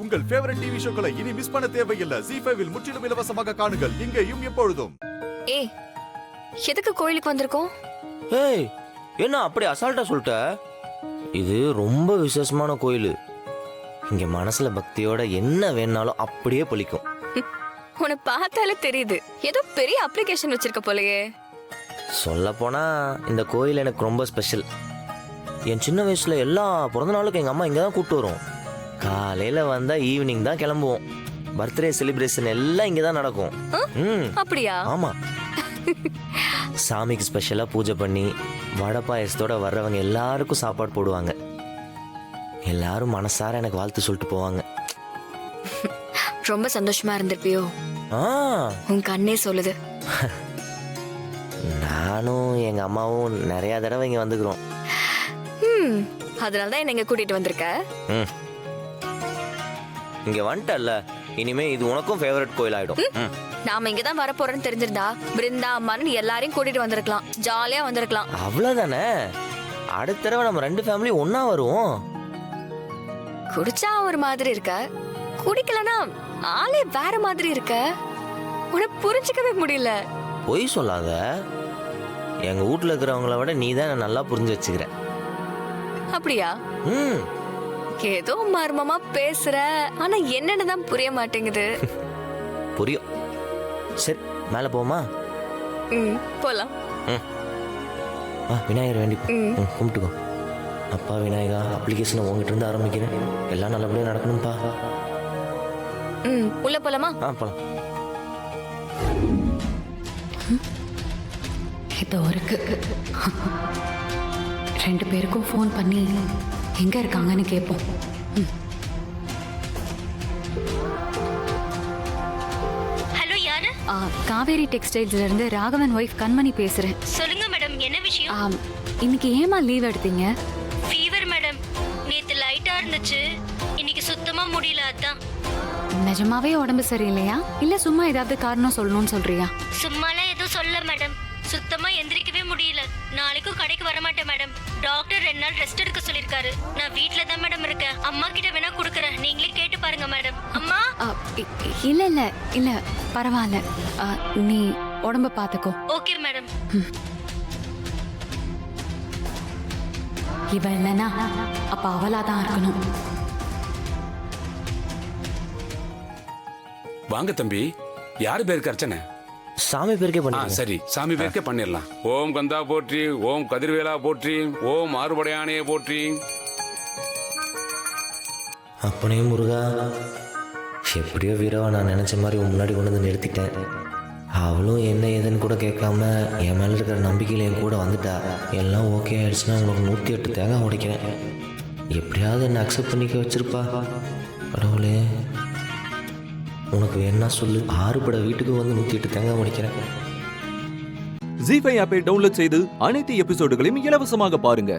உங்கள் favourite TV ஷோக்களை இனி miss பண்ண தேவையில்லை. ZEE5 இல் முற்றிலும் இலவசமாக காணுங்கள். இங்கேயும் எப்பொழுதும். ஏய், எதுக்கு கோயிலுக்கு வந்திருக்கோம்? ஏய், என்ன அப்படி அசால்ட்டா சொல்லிட்ட? இது ரொம்ப விசேஷமான கோயில். இங்க மனசுல பக்தியோட என்ன வேணாலும் அப்படியே பலிக்கும். உன்னை பார்த்தாலே தெரியுது, ஏதோ பெரிய அப்ளிகேஷன் வச்சிருக்க போலயே. சொல்ல போனா இந்த கோயில் எனக்கு ரொம்ப ஸ்பெஷல். என் சின்ன வயசுல எல்லா பிறந்த நாளுக்கும் எங்க அம்மா இங்க தான் கூப்பிட்டு வரும். காலையில வந்தா ஈவினிங் தான் கிளம்புவோம். பர்த்டே செலிப்ரேஷன் எல்லாம் இங்க தான் நடக்கும். அப்படியா? ஆமா. சாமிக்கு ஸ்பெஷலா பூஜை பண்ணி வடை பாயசத்தோட வர்றவங்க எல்லாருக்கும் சாப்பாடு போடுவாங்க. எல்லாரும் மனசார எனக்கு வாழ்த்து சொல்லிட்டு போவாங்க. ரொம்ப சந்தோஷமா இருந்திருப்பியோ? உன் கண்ணே சொல்லுது. நானும் எங்க அம்மாவும் நிறைய தடவை இங்க வந்துக்கிறோம். அதனாலதான் என்ன இங்க கூட்டிட்டு வந்திருக்க. இங்க வந்துட்டல்ல, இனிமே இது உனக்கும் ஃபேவரட் கோயில் ஆயிடும். நாம இங்கதான் வர போறோம்னு தெரிஞ்சிருந்தா பிருந்தா அம்மான்னு எல்லாரையும் கூட்டிட்டு வந்திருக்கலாம். ஜாலியா வந்திருக்கலாம். அவ்வளவுதானே. அடுத்த தடவை நம்ம ரெண்டு ஃபேமிலி ஒன்னா வருவோம். குடிச்சா ஒரு மாதிரி இருக்க, குடிக்கலனா ஆளே வேற மாதிரி இருக்க. உனக்கு புரிஞ்சுக்கவே முடியல. பொய் சொல்லாத. எங்க வீட்டுல இருக்கிறவங்கள விட நீ தான் நல்லா புரிஞ்சு வச்சுக்கிற. அப்படியா? ஏதோ மர்மமா பேசுற, ஆனா என்னன்னுதான் புரிய மாட்டேங்குது. புரியும். சரி, மேல போமா? போலாம். விநாயகர் வேண்டி கும்பிட்டுக்கோ. அப்பா விநாயகா, அப்ளிகேஷன் உங்ககிட்ட இருந்து ஆரம்பிக்கிறேன். எல்லாம் நல்லபடியா நடக்கணும்பா. உள்ள போலாமா? போலாம். இதோ இருக்கு. ரெண்டு பேருக்கும் ஃபோன் பண்ணி எங்க இருக்காங்கன்னு கேட்போம். ஹலோ, யாரு? காவேரி டெக்ஸ்டைல்ஸ்ல இருந்து ராகவன் ஒய்ஃப் கண்மணி பேசுறேன். சொல்லுங்க மேடம், என்ன விஷயம்? இன்னைக்கு ஏமா லீவ் எடுத்தீங்க? Fever madam. நேத்து லைட்டா இருந்துச்சு, இன்னைக்கு சுத்தமா முடியல. அதான். நிஜமாவே உடம்பு சரியில்லையா, இல்ல சும்மா ஏதாவது காரணம் சொல்லணும்னு சொல்றியா? சும்மாலாம் எதுவும் சொல்ல மேடம். சுத்தமா எந்திரிக்கவே முடியல. நாளைக்கும் கடைக்கு வர மாட்டேன் மேடம். டாக்டர் 2 நாள் ரெஸ்ட் எடுக்க சொல்லிருக்காரு. நான் வீட்ல தான் மேடம் இருக்கேன். அம்மா கிட்ட வேணா குடுக்கறேன், நீங்களே கேட்டு பாருங்க மேடம். அம்மா. இல்ல இல்ல இல்ல பரவாயில்ல, நீ உடம்ப பாத்துக்கோ. Okay madam. இவ இல்லனா அப்ப அவளாதான் இருக்கணும். வாங்க தம்பி, யாரு பேருக்கு அர்ச்சனை? சாமி பேருக்கே பண்ணி. சரி, சாமி பேருக்கே பண்ணிடலாம். ஓம் கந்தா போற்றி, ஓம் கதிர்வேலா போற்றி, ஓம் ஆறுபடையானையை போற்றி. அப்பனே முருகா, எப்படியோ வீரவா நான் நினைச்ச மாதிரி முன்னாடி கொண்டு வந்து நிறுத்திட்டேன். அவளும் என்ன ஏதுன்னு கூட கேட்காம என் மேல இருக்கிற நம்பிக்கையில என் கூட வந்துட்டா. எல்லாம் ஓகே ஆயிடுச்சுன்னா உங்களுக்கு 108 தேங்காய் உடைக்கிறேன். எப்படியாவது என்ன அக்செப்ட் பண்ணிக்க வச்சிருப்பா. கடவுளே, உனக்கு வேணா சொல்லு, 6 பட வீட்டுக்கு வந்து 108 தேங்காய் உடைக்கிறேன். ZEE5 ஆப்பை டவுன்லோட் செய்து அனைத்து எபிசோடுகளையும் இலவசமாக பாருங்க.